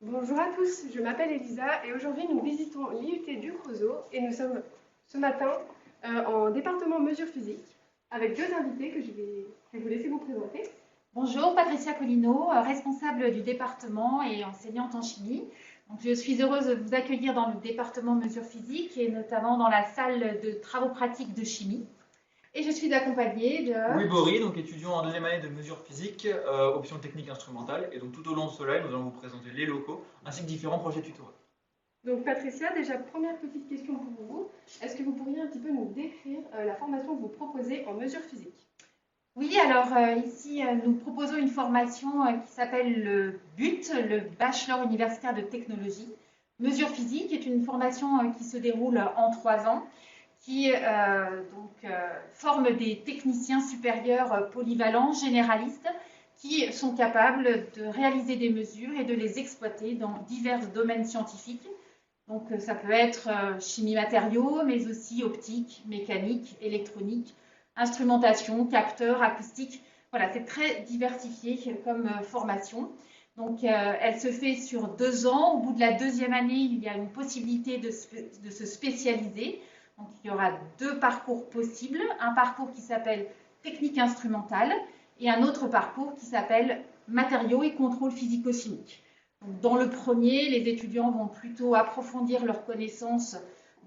Bonjour à tous, je m'appelle Elisa et aujourd'hui nous visitons l'IUT du Creusot et nous sommes ce matin en département mesures physiques avec deux invités que je vais vous laisser vous présenter. Bonjour, Patricia Collineau, responsable du département et enseignante en chimie. Donc, je suis heureuse de vous accueillir dans le département mesures physiques et notamment dans la salle de travaux pratiques de chimie. Et je suis accompagnée de... Louis Bory, donc étudiant en deuxième année de mesures physiques, option technique instrumentale. Et donc tout au long de cela, nous allons vous présenter les locaux ainsi que différents projets tutoriels. Donc Patricia, déjà première petite question pour vous. Est-ce que vous pourriez un petit peu nous décrire la formation que vous proposez en mesures physiques? Oui, alors ici, nous proposons une formation qui s'appelle le BUT, le Bachelor universitaire de technologie. Mesures physiques est une formation qui se déroule en 3 ans, qui forme des techniciens supérieurs polyvalents, généralistes, qui sont capables de réaliser des mesures et de les exploiter dans divers domaines scientifiques. Donc ça peut être chimie matériaux, mais aussi optique, mécanique, électronique, instrumentation, capteur, acoustique. Voilà, c'est très diversifié comme formation. Donc, elle se fait sur 2 ans. Au bout de la 2e année, il y a une possibilité de se spécialiser. Donc, il y aura 2 parcours possibles. Un parcours qui s'appelle technique instrumentale et un autre parcours qui s'appelle matériaux et contrôle physico-chimique. Dans le premier, les étudiants vont plutôt approfondir leurs connaissances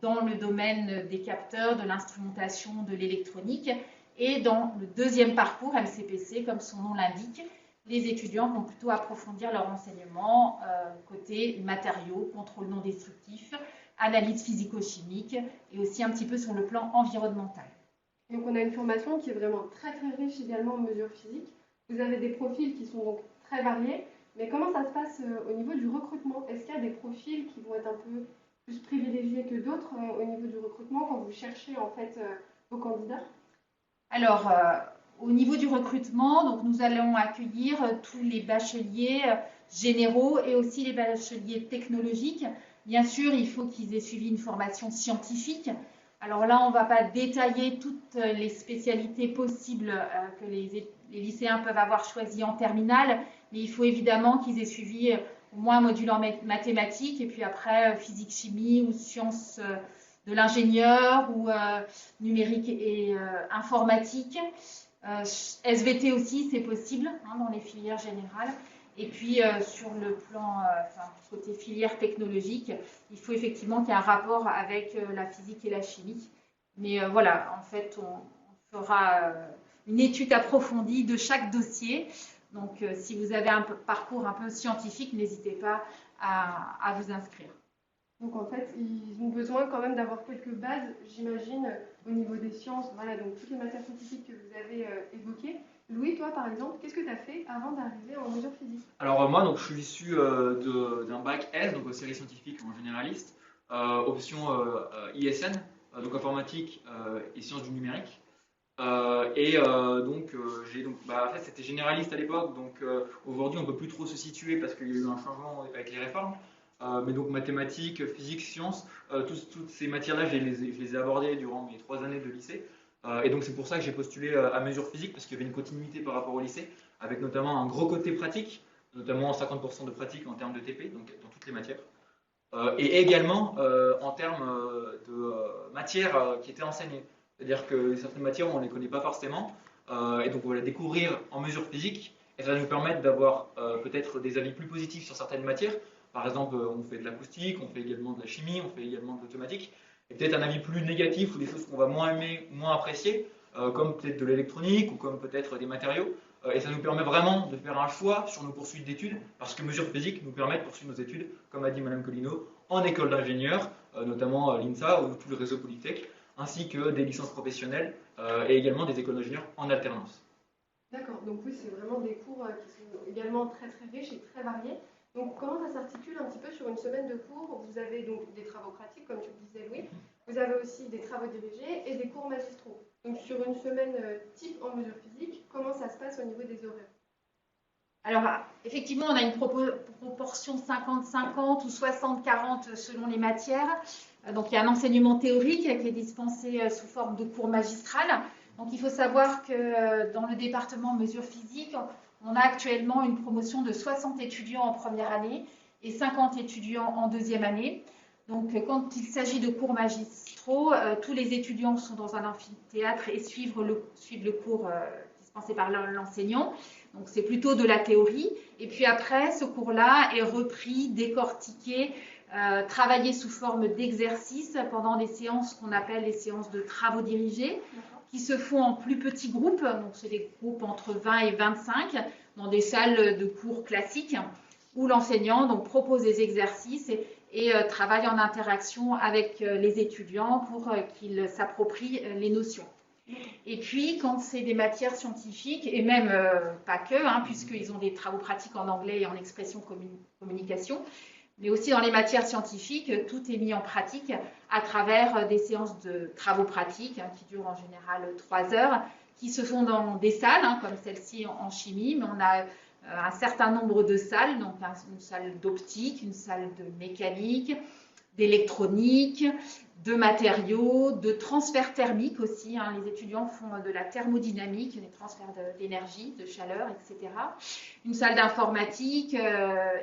dans le domaine des capteurs, de l'instrumentation, de l'électronique. Et dans le deuxième parcours, MCPC, comme son nom l'indique, les étudiants vont plutôt approfondir leur enseignement côté matériaux, contrôle non destructif, analyse physico-chimique et aussi un petit peu sur le plan environnemental. Donc on a une formation qui est vraiment très riche également en mesures physiques. Vous avez des profils qui sont donc très variés, mais comment ça se passe au niveau du recrutement? Est-ce qu'il y a des profils qui vont être un peu plus privilégiés que d'autres au niveau du recrutement quand vous cherchez en fait vos candidats? Alors, au niveau du recrutement, donc nous allons accueillir tous les bacheliers généraux et aussi les bacheliers technologiques. Bien sûr, il faut qu'ils aient suivi une formation scientifique. Alors là, on ne va pas détailler toutes les spécialités possibles que les lycéens peuvent avoir choisies en terminale, mais il faut évidemment qu'ils aient suivi au moins un module en mathématiques et puis après physique, chimie ou sciences de l'ingénieur ou numérique et informatique. SVT aussi, c'est possible dans les filières générales. Et puis sur le plan côté filière technologique, il faut effectivement qu'il y ait un rapport avec la physique et la chimie. Mais voilà, en fait, on fera une étude approfondie de chaque dossier. Donc si vous avez un parcours un peu scientifique, n'hésitez pas à vous inscrire. Donc en fait, ils ont besoin quand même d'avoir quelques bases, j'imagine, au niveau des sciences, voilà, donc toutes les matières scientifiques que vous avez évoquées. Louis, toi par exemple, qu'est-ce que tu as fait avant d'arriver en mesures physiques? Alors moi, donc, je suis issu d'un bac S, donc série scientifique en généraliste, option ISN, donc informatique et sciences du numérique. En fait, c'était généraliste à l'époque, donc aujourd'hui on ne peut plus trop se situer parce qu'il y a eu un changement avec les réformes. Mais donc mathématiques, physique, sciences, toutes ces matières-là, je les ai abordées durant mes 3 années de lycée. Et donc c'est pour ça que j'ai postulé à mesures physiques, parce qu'il y avait une continuité par rapport au lycée, avec notamment un gros côté pratique, notamment 50% de pratique en termes de TP, donc dans toutes les matières. Et également en termes de matières qui étaient enseignées. C'est-à-dire que certaines matières, on ne les connaît pas forcément, et donc on va les découvrir en mesures physiques, et ça va nous permettre d'avoir peut-être des avis plus positifs sur certaines matières. Par exemple, on fait de l'acoustique, on fait également de la chimie, on fait également de l'automatique, et peut-être un avis plus négatif ou des choses qu'on va moins aimer, moins apprécier, comme peut-être de l'électronique ou comme peut-être des matériaux. Et ça nous permet vraiment de faire un choix sur nos poursuites d'études, parce que mesures physiques nous permettent de poursuivre nos études, comme a dit Madame Collineau, en école d'ingénieur, notamment l'INSA ou tout le réseau Polytech, ainsi que des licences professionnelles et également des écoles d'ingénieurs en alternance. D'accord, donc oui, c'est vraiment des cours qui sont également très riches et très variés. Donc comment ça s'articule un petit peu sur une semaine de cours? Vous avez donc des travaux pratiques, comme tu le disais Louis, vous avez aussi des travaux dirigés et des cours magistraux. Donc sur une semaine type en mesures physiques, comment ça se passe au niveau des horaires? Alors, effectivement, on a une proportion 50-50 ou 60-40 selon les matières. Donc, il y a un enseignement théorique qui est dispensé sous forme de cours magistral. Donc, il faut savoir que dans le département mesures physiques, on a actuellement une promotion de 60 étudiants en première année et 50 étudiants en deuxième année. Donc, quand il s'agit de cours magistraux, tous les étudiants sont dans un amphithéâtre et suivent le cours dispensé par l'enseignant. Donc, c'est plutôt de la théorie. Et puis après, ce cours-là est repris, décortiqué, travaillé sous forme d'exercices pendant des séances qu'on appelle les séances de travaux dirigés, qui se font en plus petits groupes. Donc, c'est des groupes entre 20 et 25 dans des salles de cours classiques où l'enseignant donc propose des exercices et travaille en interaction avec les étudiants pour qu'ils s'approprient les notions. Et puis, quand c'est des matières scientifiques, et même pas que, puisqu'ils ont des travaux pratiques en anglais et en expression communication, mais aussi dans les matières scientifiques, tout est mis en pratique à travers des séances de travaux pratiques qui durent en général 3 heures, qui se font dans des salles, comme celle-ci en chimie, mais on a un certain nombre de salles, donc une salle d'optique, une salle de mécanique, d'électronique, de matériaux, de transfert thermique aussi. Les étudiants font de la thermodynamique, des transferts d'énergie, de chaleur, etc. Une salle d'informatique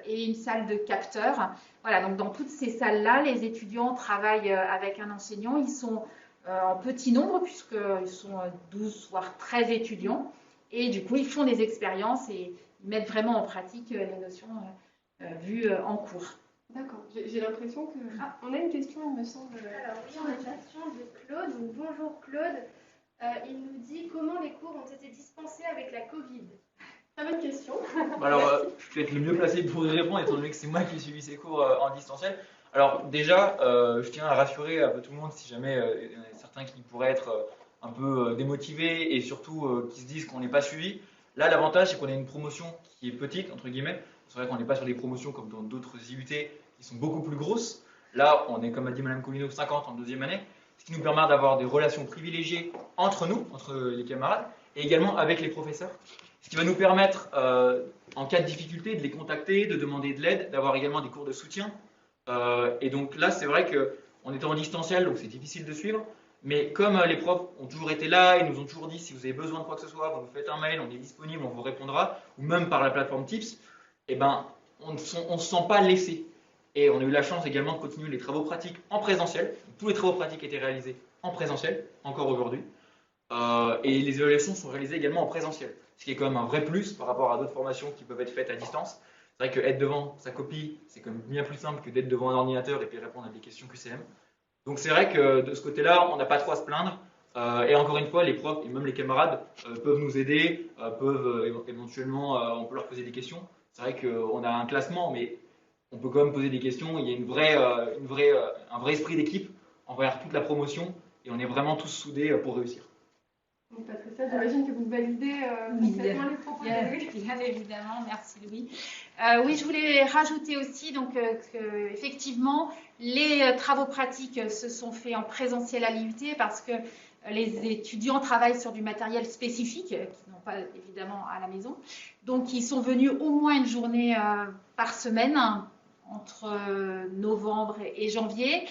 et une salle de capteurs. Voilà, donc dans toutes ces salles-là, les étudiants travaillent avec un enseignant. Ils sont en petit nombre, puisqu'ils sont 12 voire 13 étudiants. Et du coup, ils font des expériences et ils mettent vraiment en pratique les notions vues en cours. D'accord, j'ai l'impression que... Ah, on a une question, il me semble. Alors oui, on a une question de Claude. Donc, bonjour Claude. Il nous dit comment les cours ont été dispensés avec la Covid. Très bonne question. Alors, je vais être le mieux placé pour y répondre, étant donné que c'est moi qui ai suivi ces cours en distanciel. Alors déjà, je tiens à rassurer un peu tout le monde si jamais il y en a certains qui pourraient être un peu démotivés et surtout qui se disent qu'on n'est pas suivi. Là, l'avantage, c'est qu'on a une promotion qui est petite, entre guillemets. C'est vrai qu'on n'est pas sur des promotions comme dans d'autres IUT qui sont beaucoup plus grosses. Là, on est, comme a dit Mme Colino, 50 en deuxième année, ce qui nous permet d'avoir des relations privilégiées entre nous, entre les camarades, et également avec les professeurs. Ce qui va nous permettre, en cas de difficulté, de les contacter, de demander de l'aide, d'avoir également des cours de soutien. Et donc là, c'est vrai qu'on était en distanciel, donc c'est difficile de suivre. Mais comme les profs ont toujours été là et nous ont toujours dit si vous avez besoin de quoi que ce soit, vous nous faites un mail, on est disponible, on vous répondra, ou même par la plateforme Tips, eh ben, on ne se sent pas laissé. Et on a eu la chance également de continuer les travaux pratiques en présentiel. Tous les travaux pratiques étaient réalisés en présentiel, encore aujourd'hui. Et les évaluations sont réalisées également en présentiel, ce qui est quand même un vrai plus par rapport à d'autres formations qui peuvent être faites à distance. C'est vrai qu'être devant sa copie, c'est quand même bien plus simple que d'être devant un ordinateur et puis répondre à des questions QCM. Donc c'est vrai que de ce côté-là, on n'a pas trop à se plaindre. Et encore une fois, les profs et même les camarades peuvent nous aider, peuvent éventuellement, on peut leur poser des questions. C'est vrai qu'on a un classement, mais on peut quand même poser des questions. Il y a un vrai esprit d'équipe envers toute la promotion et on est vraiment tous soudés pour réussir. Donc Patricia, j'imagine que vous validez complètement les propos de Louis. Bien évidemment, merci Louis. Oui, je voulais rajouter aussi donc, que effectivement, les travaux pratiques se sont faits en présentiel à l'IUT parce que les étudiants travaillent sur du matériel spécifique qu'ils n'ont pas évidemment à la maison. Donc, ils sont venus au moins une journée par semaine entre novembre et janvier.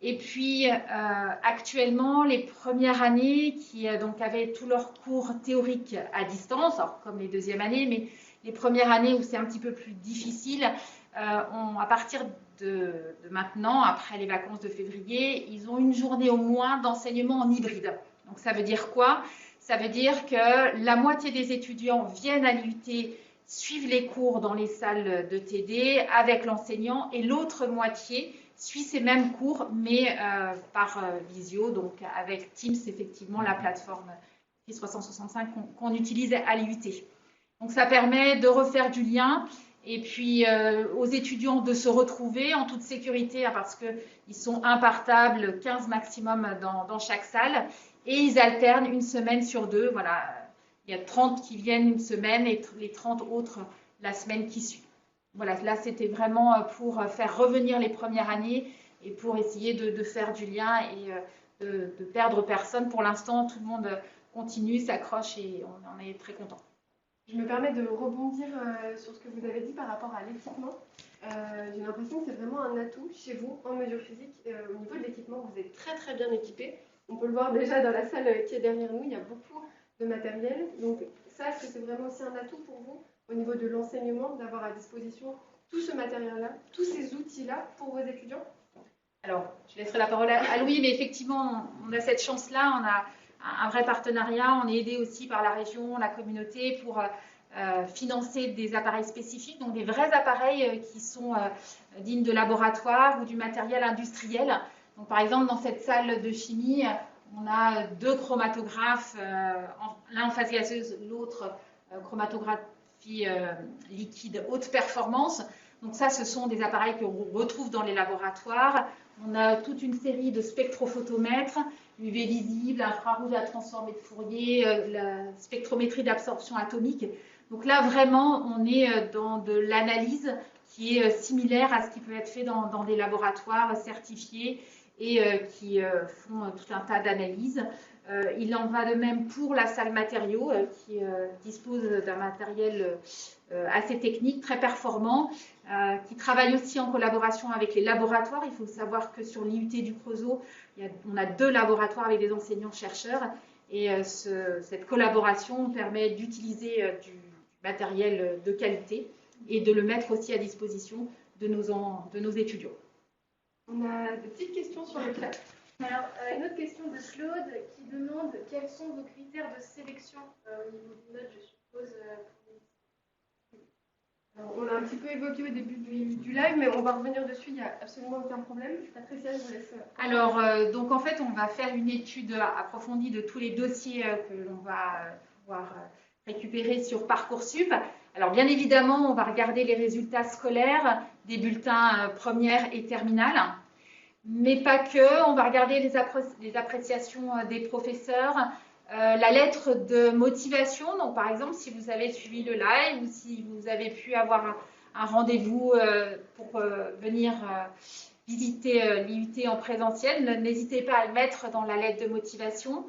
Et puis, actuellement, les premières années qui donc avaient tous leurs cours théoriques à distance, alors, comme les deuxièmes années, mais les premières années où c'est un petit peu plus difficile, à partir de maintenant, après les vacances de février, ils ont une journée au moins d'enseignement en hybride. Donc, ça veut dire quoi? Ça veut dire que la moitié des étudiants viennent à l'IUT, suivent les cours dans les salles de TD avec l'enseignant, et l'autre moitié suit ces mêmes cours, mais par visio, donc avec Teams, effectivement, la plateforme 365 qu'on utilise à l'IUT. Donc, ça permet de refaire du lien et puis aux étudiants de se retrouver en toute sécurité parce qu'ils sont impartables, 15 maximum dans chaque salle, et ils alternent une semaine sur deux. Voilà, il y a 30 qui viennent une semaine et les 30 autres la semaine qui suit. Voilà, là, c'était vraiment pour faire revenir les premières années et pour essayer de faire du lien et de perdre personne. Pour l'instant, tout le monde continue, s'accroche et on en est très content. Je me permets de rebondir sur ce que vous avez dit par rapport à l'équipement. J'ai l'impression que c'est vraiment un atout chez vous en mesure physique. Au niveau de l'équipement, vous êtes très très bien équipés. On peut le voir déjà dans la salle qui est derrière nous, il y a beaucoup de matériel. Donc ça, est-ce que c'est vraiment aussi un atout pour vous au niveau de l'enseignement, d'avoir à disposition tout ce matériel-là, tous ces outils-là pour vos étudiants? Alors, je laisserai la parole à Louis, mais effectivement, on a cette chance-là, on a un vrai partenariat, on est aidé aussi par la région, la communauté pour financer des appareils spécifiques, donc des vrais appareils qui sont dignes de laboratoire ou du matériel industriel. Donc, par exemple, dans cette salle de chimie, on a 2 chromatographes, l'un en phase gazeuse, l'autre chromatographie liquide haute performance. Donc ça, ce sont des appareils qu'on retrouve dans les laboratoires. On a toute une série de spectrophotomètres, UV visible, infrarouge à transformer de Fourier, la spectrométrie d'absorption atomique. Donc là, vraiment, on est dans de l'analyse qui est similaire à ce qui peut être fait dans des laboratoires certifiés et qui font tout un tas d'analyses. Il en va de même pour la salle matériaux qui dispose d'un matériel assez technique, très performant, qui travaille aussi en collaboration avec les laboratoires. Il faut savoir que sur l'IUT du Creusot, on a 2 laboratoires avec des enseignants-chercheurs et cette collaboration permet d'utiliser du matériel de qualité et de le mettre aussi à disposition de nos étudiants. On a des petites questions sur le chat. Alors, une autre question de Claude qui demande quels sont vos critères de sélection au niveau des notes, je suppose. Alors, on l'a un petit peu évoqué au début du live, mais on va revenir dessus, il n'y a absolument aucun problème. Patricia, je vous laisse. Alors, donc en fait, on va faire une étude approfondie de tous les dossiers que l'on va pouvoir récupérer sur Parcoursup. Alors, bien évidemment, on va regarder les résultats scolaires des bulletins première et terminale. Mais pas que, on va regarder les appréciations des professeurs, la lettre de motivation. Donc, par exemple, si vous avez suivi le live ou si vous avez pu avoir un rendez-vous pour venir visiter l'IUT en présentiel, n'hésitez pas à le mettre dans la lettre de motivation.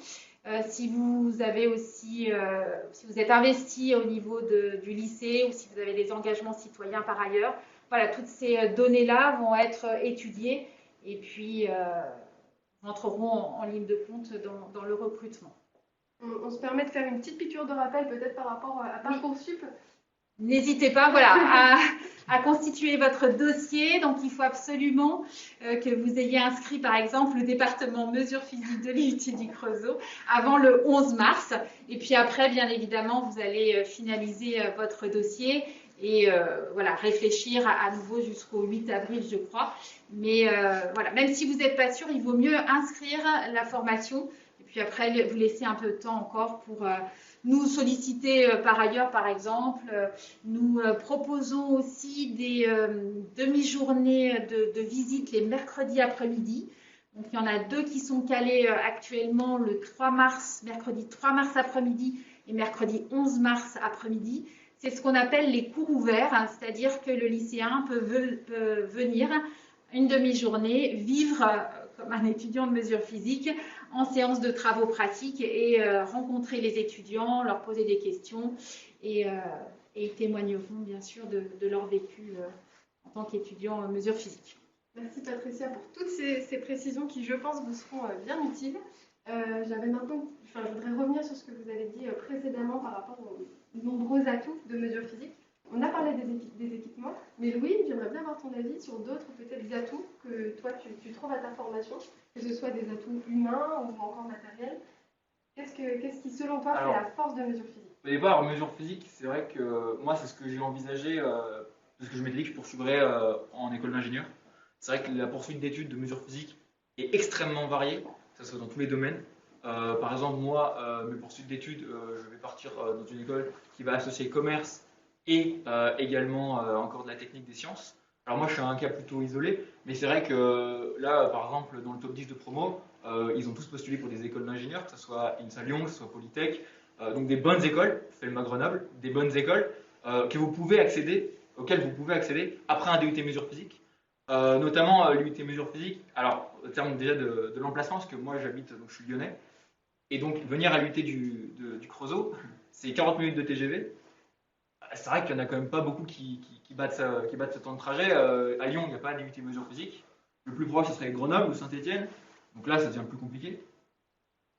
Si vous avez aussi, si vous êtes investi au niveau du lycée ou si vous avez des engagements citoyens par ailleurs, voilà, toutes ces données-là vont être étudiées et puis rentreront en ligne de compte dans le recrutement. On se permet de faire une petite piqûre de rappel peut-être par rapport à Parcoursup. Oui. N'hésitez pas voilà, à constituer votre dossier. Donc, il faut absolument que vous ayez inscrit, par exemple, le département mesures physiques de l'IUT du Creusot avant le 11 mars. Et puis après, bien évidemment, vous allez finaliser votre dossier et voilà, réfléchir à nouveau jusqu'au 8 avril, je crois. Mais voilà, même si vous n'êtes pas sûr, il vaut mieux inscrire la formation et puis après, vous laisser un peu de temps encore pour nous solliciter par ailleurs, par exemple. Nous proposons aussi des demi-journées de visite les mercredis après-midi. Donc, il y en a 2 qui sont calés actuellement le 3 mars, mercredi 3 mars après-midi et mercredi 11 mars après-midi. C'est ce qu'on appelle les cours ouverts, hein, c'est-à-dire que le lycéen peut venir une demi-journée, vivre comme un étudiant de mesure physique en séance de travaux pratiques et rencontrer les étudiants, leur poser des questions et ils témoigneront bien sûr de leur vécu en tant qu'étudiant en mesure physique. Merci Patricia pour toutes ces précisions qui, je pense, vous seront bien utiles. Je voudrais revenir sur ce que vous avez dit précédemment par rapport aux nombreux atouts de mesure physique. On a parlé des équipements, mais Louis, j'aimerais bien avoir ton avis sur d'autres peut-être atouts que toi tu trouves à ta formation, que ce soit des atouts humains ou encore matériels. Qu'est-ce qui, selon toi, fait la force de mesure physique? Au départ, en mesure physique, c'est vrai que moi, c'est ce que j'ai envisagé, parce que je m'étais dit que je poursuivrais en école d'ingénieur. C'est vrai que la poursuite d'études de mesure physique est extrêmement variée, que ce soit dans tous les domaines. Par exemple, moi, mes poursuites d'études, je vais partir dans une école qui va associer commerce et également encore de la technique des sciences. Alors moi, je suis un cas plutôt isolé, mais c'est vrai que là, par exemple, dans le top 10 de promo, ils ont tous postulé pour des écoles d'ingénieurs, que ce soit INSA Lyon, que ce soit Polytech, donc des bonnes écoles, FELMA Grenoble, des bonnes écoles auxquelles vous pouvez accéder après un DUT mesure physique. Notamment l'UT mesure physique, alors au terme déjà de l'emplacement, parce que moi j'habite, donc je suis lyonnais, et donc venir à l'UT du Creusot, c'est 40 minutes de TGV. C'est vrai qu'il n'y en a quand même pas beaucoup qui battent ce temps de trajet. À Lyon, il n'y a pas d'UT mesure physique. Le plus proche, ce serait Grenoble ou Saint-Étienne, donc là ça devient plus compliqué.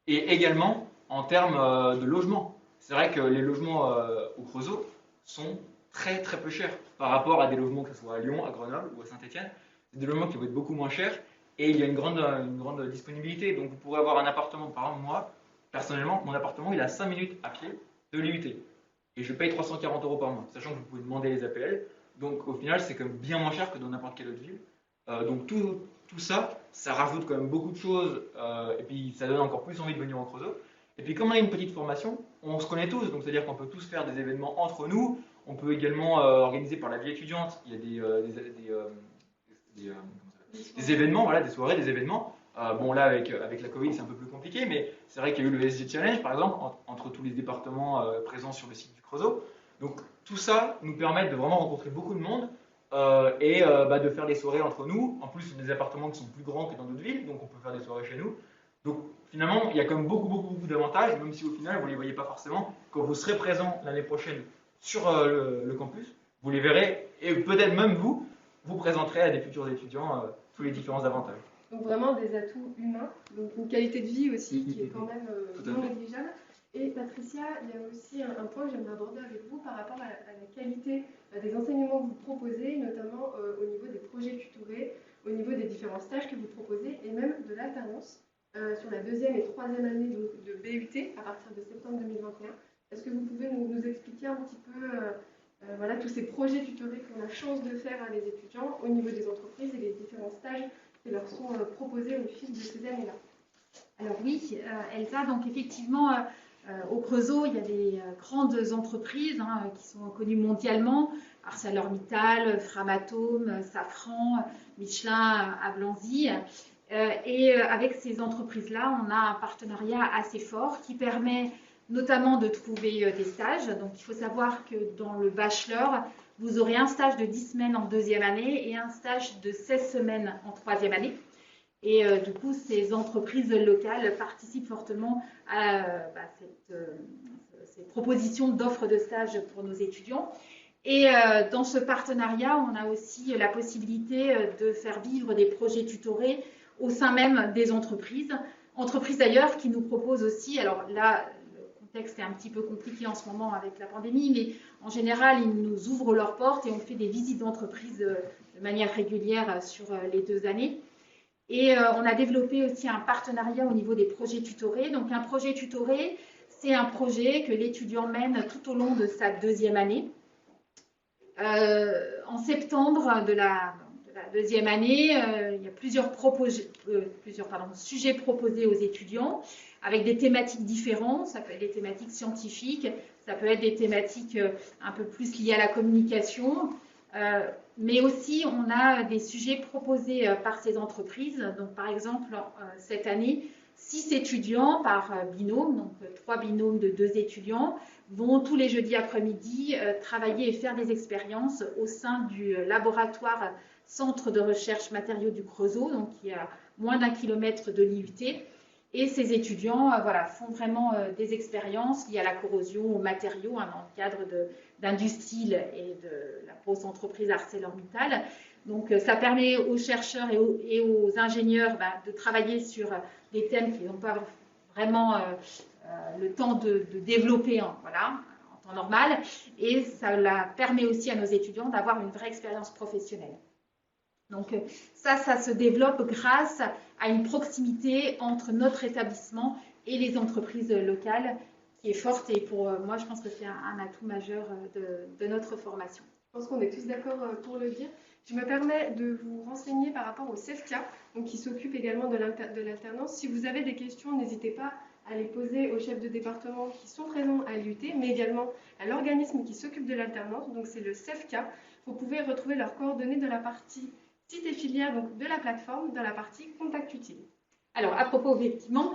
Et également en termes de logement. C'est vrai que les logements au Creusot sont très très peu cher par rapport à des logements que ce soit à Lyon, à Grenoble ou à Saint-Étienne. C'est des logements qui vont être beaucoup moins chers et il y a une grande disponibilité. Donc vous pourrez avoir un appartement, par exemple moi, personnellement, mon appartement il est à 5 minutes à pied de l'IUT et je paye 340 € par mois, sachant que vous pouvez demander les APL. Donc au final c'est quand même bien moins cher que dans n'importe quelle autre ville. Donc tout ça, ça rajoute quand même beaucoup de choses et puis ça donne encore plus envie de venir en Creusot. Et puis comme on a une petite formation, on se connaît tous, donc c'est-à-dire qu'on peut tous faire des événements entre nous. On peut également organiser par la vie étudiante, il y a des événements, voilà, des soirées, des événements. Bon là avec la Covid c'est un peu plus compliqué, mais c'est vrai qu'il y a eu le SG Challenge par exemple, entre tous les départements présents sur le site du Creusot. Donc tout ça nous permet de vraiment rencontrer beaucoup de monde et de faire des soirées entre nous. En plus, c'est des appartements qui sont plus grands que dans d'autres villes, donc on peut faire des soirées chez nous. Donc finalement, il y a quand même beaucoup d'avantages, même si au final, vous ne les voyez pas forcément. Quand vous serez présent l'année prochaine sur le campus, vous les verrez, et peut-être même vous présenterez à des futurs étudiants tous les différents avantages. Donc vraiment des atouts humains, donc une qualité de vie aussi qui est quand même non négligeable. Et Patricia, il y a aussi un point que j'aimerais aborder avec vous par rapport à la qualité des enseignements que vous proposez, notamment au niveau des projets tutorés, au niveau des différents stages que vous proposez et même de l'alternance sur la 2e et 3e année donc, de BUT à partir de septembre 2021. Est-ce que vous pouvez nous expliquer un petit peu voilà, tous ces projets tutorés qu'on a chance de faire à les étudiants au niveau des entreprises et les différents stages qui leur sont proposés au fil de ces années-là? Alors oui, Elsa, donc effectivement, au Creusot, il y a des grandes entreprises qui sont connues mondialement, ArcelorMittal, Framatome, Safran, Michelin à Blanzy. Et avec ces entreprises-là, on a un partenariat assez fort qui permet notamment de trouver des stages. Donc il faut savoir que dans le bachelor, vous aurez un stage de 10 semaines en 2e année et un stage de 16 semaines en 3e année. Et du coup, ces entreprises locales participent fortement à ces propositions d'offres de stage pour nos étudiants. Et dans ce partenariat, on a aussi la possibilité de faire vivre des projets tutorés au sein même des entreprises. Entreprises d'ailleurs qui nous proposent aussi, alors là, le contexte est un petit peu compliqué en ce moment avec la pandémie, mais en général, ils nous ouvrent leurs portes et on fait des visites d'entreprise de manière régulière sur les 2 années. Et on a développé aussi un partenariat au niveau des projets tutorés. Donc un projet tutoré, c'est un projet que l'étudiant mène tout au long de sa 2e année. En septembre de la 2e année, il y a plusieurs sujets proposés aux étudiants avec des thématiques différentes. Ça peut être des thématiques scientifiques, ça peut être des thématiques un peu plus liées à la communication. Mais aussi, on a des sujets proposés par ces entreprises. Donc, par exemple, cette année, 6 étudiants par binôme, donc 3 binômes de 2 étudiants, vont tous les jeudis après-midi travailler et faire des expériences au sein du laboratoire Centre de recherche matériaux du Creusot, donc qui est à moins d'1 kilomètre de l'IUT. Et ces étudiants font vraiment des expériences liées à la corrosion, aux matériaux, dans le cadre d'Industrie et de la grosse entreprise ArcelorMittal. Donc ça permet aux chercheurs et aux ingénieurs de travailler sur des thèmes qu'ils n'ont pas vraiment le temps de développer en temps normal. Et ça permet aussi à nos étudiants d'avoir une vraie expérience professionnelle. Donc ça se développe grâce à une proximité entre notre établissement et les entreprises locales qui est forte et pour moi je pense que c'est un atout majeur de notre formation. Je pense qu'on est tous d'accord pour le dire. Je me permets de vous renseigner par rapport au CEFCA, donc qui s'occupe également de l'alternance. Si vous avez des questions, n'hésitez pas à les poser aux chefs de département qui sont présents à l'IUT, mais également à l'organisme qui s'occupe de l'alternance, donc c'est le CEFCA. Vous pouvez retrouver leurs coordonnées de la partie site et filière donc de la plateforme dans la partie contact utile. Alors à propos effectivement,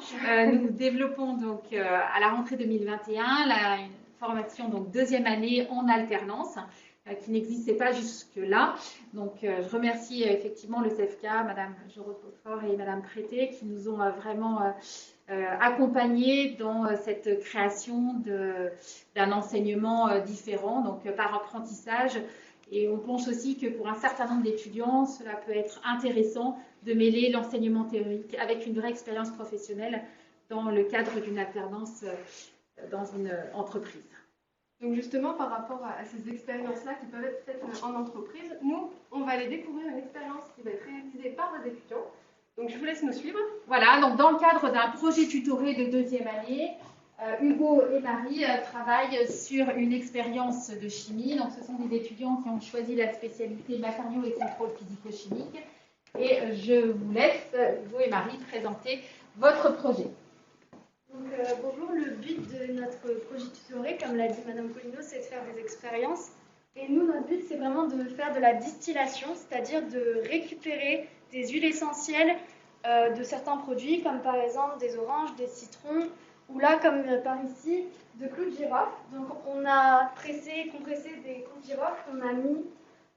nous développons donc à la rentrée 2021 une formation donc 2e année en alternance qui n'existait pas jusque-là. Donc je remercie effectivement le CEFCA, Madame Jorot-Beaufort et Madame Prété qui nous ont vraiment accompagnés dans cette création d'un enseignement différent, donc par apprentissage. Et on pense aussi que pour un certain nombre d'étudiants, cela peut être intéressant de mêler l'enseignement théorique avec une vraie expérience professionnelle dans le cadre d'une alternance dans une entreprise. Donc justement, par rapport à ces expériences-là qui peuvent être faites en entreprise, nous, on va aller découvrir une expérience qui va être réalisée par vos étudiants. Donc je vous laisse nous suivre. Voilà, donc dans le cadre d'un projet tutoré de deuxième année, Hugo et Marie travaillent sur une expérience de chimie. Donc ce sont des étudiants qui ont choisi la spécialité matériaux et contrôle physico-chimique. Et je vous laisse, Hugo et Marie, présenter votre projet. Donc, bonjour, le but de notre projet tutoré, comme l'a dit Madame Polino, c'est de faire des expériences. Et nous, notre but, c'est vraiment de faire de la distillation, c'est-à-dire de récupérer des huiles essentielles de certains produits, comme par exemple des oranges, des citrons, ou là, comme par ici, de clous de girofle. Donc, on a compressé des clous de girofle qu'on a mis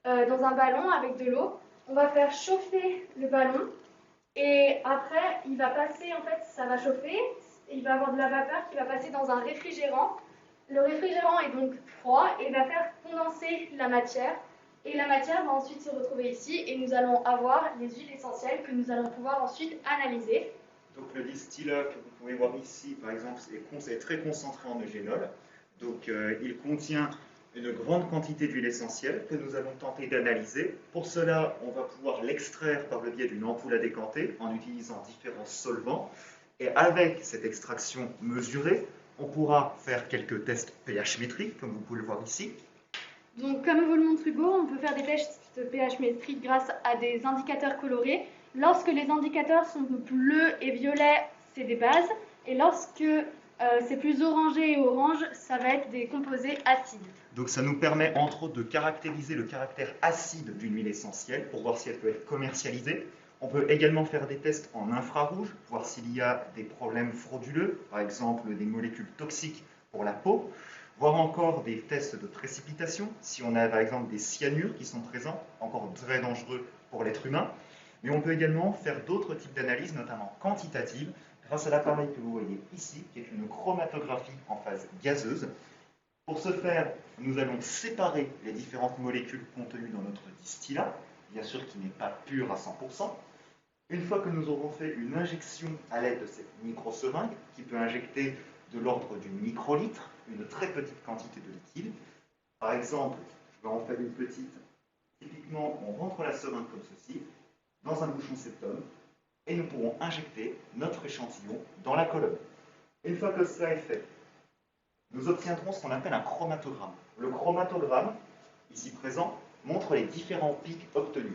dans un ballon avec de l'eau. On va faire chauffer le ballon et après, il va passer, en fait, ça va chauffer. Il va avoir de la vapeur qui va passer dans un réfrigérant. Le réfrigérant est donc froid et va faire condenser la matière. Et la matière va ensuite se retrouver ici et nous allons avoir les huiles essentielles que nous allons pouvoir ensuite analyser. Donc le distillat que vous pouvez voir ici, par exemple, est très concentré en eugénol. Donc il contient une grande quantité d'huile essentielle que nous allons tenter d'analyser. Pour cela, on va pouvoir l'extraire par le biais d'une ampoule à décanter en utilisant différents solvants. Et avec cette extraction mesurée, on pourra faire quelques tests pH métriques, comme vous pouvez le voir ici. Donc, comme vous le montre Hugo, on peut faire des tests pH métriques grâce à des indicateurs colorés. Lorsque les indicateurs sont bleus et violets, c'est des bases. Et lorsque c'est plus orangé et orange, ça va être des composés acides. Donc ça nous permet entre autres de caractériser le caractère acide d'une huile essentielle pour voir si elle peut être commercialisée. On peut également faire des tests en infrarouge, voir s'il y a des problèmes frauduleux, par exemple des molécules toxiques pour la peau, voir encore des tests de précipitation, si on a par exemple des cyanures qui sont présents, encore très dangereux pour l'être humain. Mais on peut également faire d'autres types d'analyses, notamment quantitatives, grâce à l'appareil que vous voyez ici, qui est une chromatographie en phase gazeuse. Pour ce faire, nous allons séparer les différentes molécules contenues dans notre distillat, bien sûr qui n'est pas pur à 100%. Une fois que nous aurons fait une injection à l'aide de cette micro-seringue, qui peut injecter de l'ordre du microlitre, une très petite quantité de liquide. Par exemple, je vais en faire une petite. Typiquement, on rentre la seringue comme ceci, dans un bouchon septum, et nous pourrons injecter notre échantillon dans la colonne. Une fois que cela est fait, nous obtiendrons ce qu'on appelle un chromatogramme. Le chromatogramme, ici présent, montre les différents pics obtenus.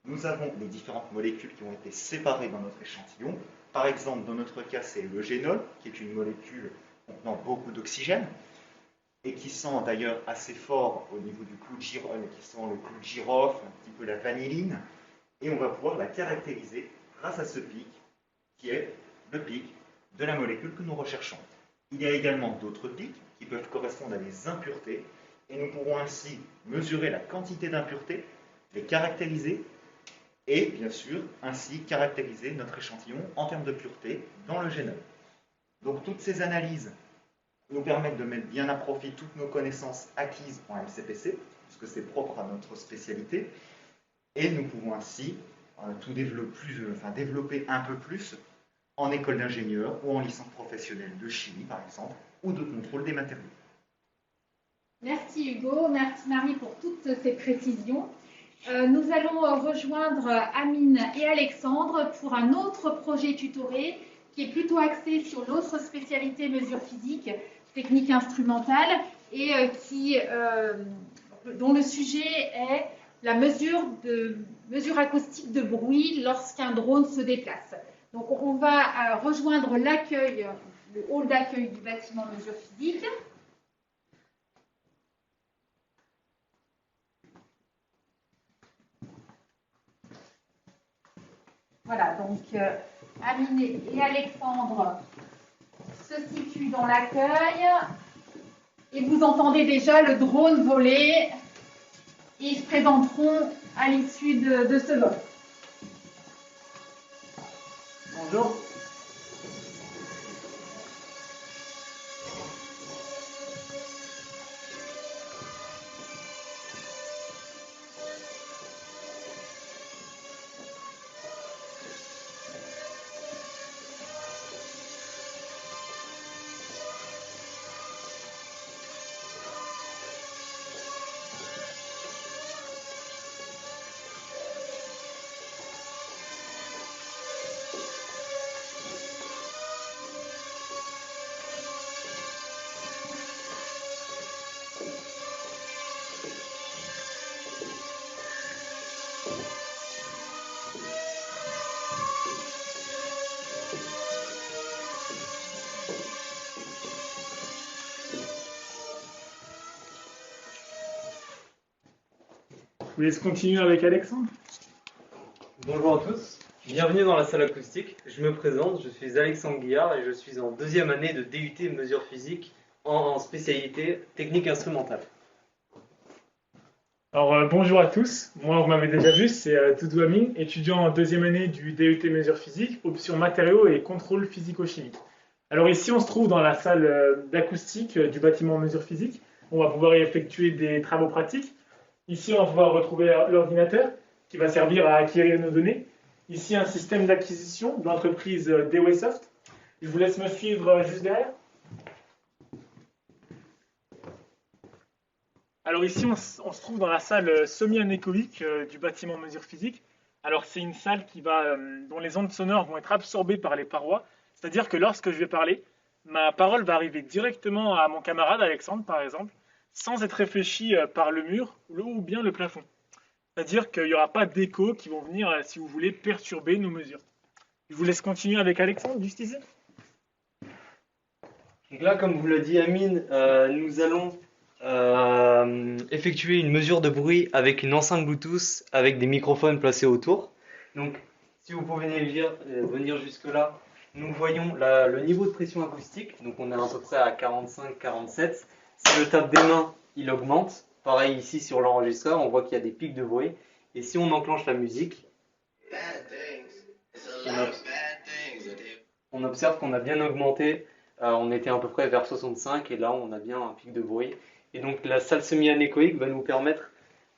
Nous avons les différentes molécules qui ont été séparées dans notre échantillon. Par exemple, dans notre cas, c'est l'eugénol, qui est une molécule contenant beaucoup d'oxygène, et qui sent d'ailleurs assez fort au niveau du clou de girofle, qui sent le clou de girofle, un petit peu la vanilline, et on va pouvoir la caractériser grâce à ce pic, qui est le pic de la molécule que nous recherchons. Il y a également d'autres pics qui peuvent correspondre à des impuretés, et nous pourrons ainsi mesurer la quantité d'impuretés, les caractériser, et bien sûr, ainsi caractériser notre échantillon en termes de pureté dans le génome. Donc toutes ces analyses nous permettent de mettre bien à profit toutes nos connaissances acquises en MCPC, puisque c'est propre à notre spécialité, et nous pouvons ainsi tout développer un peu plus en école d'ingénieur ou en licence professionnelle de chimie, par exemple, ou de contrôle des matériaux. Merci Hugo, merci Marie pour toutes ces précisions. Nous allons rejoindre Amine et Alexandre pour un autre projet tutoré qui est plutôt axé sur l'autre spécialité mesure physique, technique instrumentale, et dont le sujet est la mesure acoustique de bruit lorsqu'un drone se déplace. Donc on va rejoindre l'accueil, le hall d'accueil du bâtiment mesure physique. Voilà, donc Amine et Alexandre se situent dans l'accueil et vous entendez déjà le drone voler. Ils se présenteront à l'issue de ce vol. Bonjour. vous laisse continuer avec Alexandre. Bonjour à tous, bienvenue dans la salle acoustique. Je me présente, je suis Alexandre Guillard et je suis en deuxième année de DUT mesure physique en spécialité technique instrumentale. Alors bonjour à tous, moi vous m'avez déjà vu, c'est Doudou Amine, étudiant en deuxième année du DUT mesure physique, option matériaux et contrôle physico-chimique. Alors ici on se trouve dans la salle d'acoustique du bâtiment mesure physique. On va pouvoir y effectuer des travaux pratiques. Ici on va pouvoir retrouver l'ordinateur qui va servir à acquérir nos données. Ici un système d'acquisition de l'entreprise Deweysoft. Je vous laisse me suivre juste derrière. Alors ici, on se trouve dans la salle semi-anéchoïque du bâtiment mesure physique. Alors c'est une salle dont les ondes sonores vont être absorbées par les parois. C'est-à-dire que lorsque je vais parler, ma parole va arriver directement à mon camarade Alexandre, par exemple, sans être réfléchie par le mur ou bien le plafond. C'est-à-dire qu'il n'y aura pas d'échos qui vont venir, si vous voulez, perturber nos mesures. Je vous laisse continuer avec Alexandre, juste ici. Donc là, comme vous l'a dit Amine, nous allons effectuer une mesure de bruit avec une enceinte Bluetooth avec des microphones placés autour. Donc, si vous pouvez venir jusque-là, nous voyons le niveau de pression acoustique. Donc, on est à peu près à 45-47. Si je tape des mains, il augmente. Pareil ici sur l'enregistreur, on voit qu'il y a des pics de bruit. Et si on enclenche la musique, on observe qu'on a bien augmenté. On était à peu près vers 65 et là on a bien un pic de bruit. Et donc la salle semi-anéchoïque va nous permettre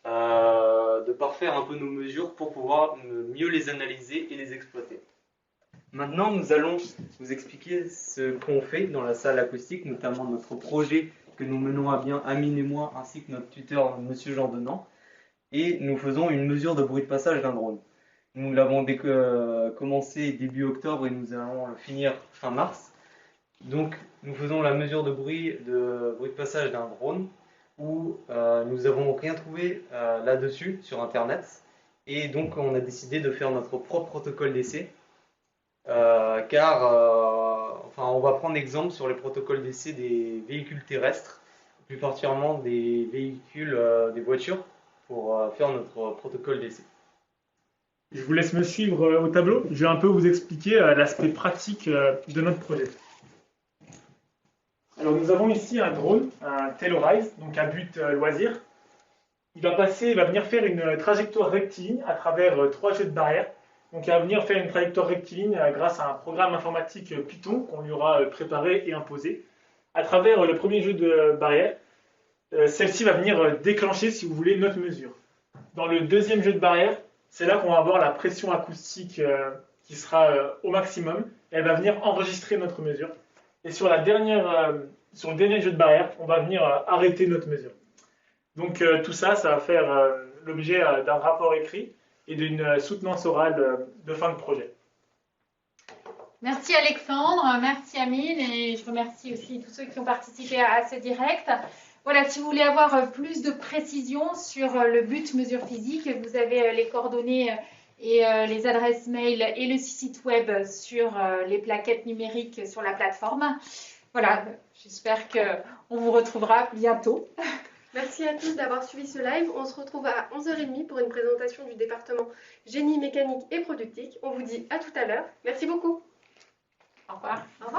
de parfaire un peu nos mesures pour pouvoir mieux les analyser et les exploiter. Maintenant nous allons vous expliquer ce qu'on fait dans la salle acoustique, notamment notre projet que nous menons à bien, Amine et moi, ainsi que notre tuteur, Monsieur Jean Denant. Et nous faisons une mesure de bruit de passage d'un drone. Nous l'avons commencé début octobre et nous allons le finir fin mars. Donc nous faisons la mesure de bruit de passage d'un drone où nous n'avons rien trouvé là-dessus sur internet. Et donc on a décidé de faire notre propre protocole d'essai. On va prendre exemple sur les protocoles d'essai des véhicules terrestres, plus particulièrement des véhicules, des voitures, pour faire notre protocole d'essai. Je vous laisse me suivre au tableau. Je vais un peu vous expliquer l'aspect pratique de notre projet. Alors nous avons ici un drone, un Tellurize, donc à but loisir. Il va venir faire une trajectoire rectiligne à travers 3 jeux de barrières. Donc il va venir faire une trajectoire rectiligne grâce à un programme informatique Python qu'on lui aura préparé et imposé. À travers le premier jeu de barrières, celle-ci va venir déclencher, si vous voulez, notre mesure. Dans le deuxième jeu de barrières, c'est là qu'on va avoir la pression acoustique qui sera au maximum. Elle va venir enregistrer notre mesure. Et sur le dernier jeu de barrières, on va venir arrêter notre mesure. Donc tout ça, ça va faire l'objet d'un rapport écrit et d'une soutenance orale de fin de projet. Merci Alexandre, merci Amine et je remercie aussi tous ceux qui ont participé à ce direct. Voilà, si vous voulez avoir plus de précisions sur le but mesure physique, vous avez les coordonnées et les adresses mail et le site web sur les plaquettes numériques sur la plateforme. Voilà, j'espère qu'on vous retrouvera bientôt. Merci à tous d'avoir suivi ce live. On se retrouve à 11h30 pour une présentation du département génie mécanique et productique. On vous dit à tout à l'heure. Merci beaucoup. Au revoir. Au revoir.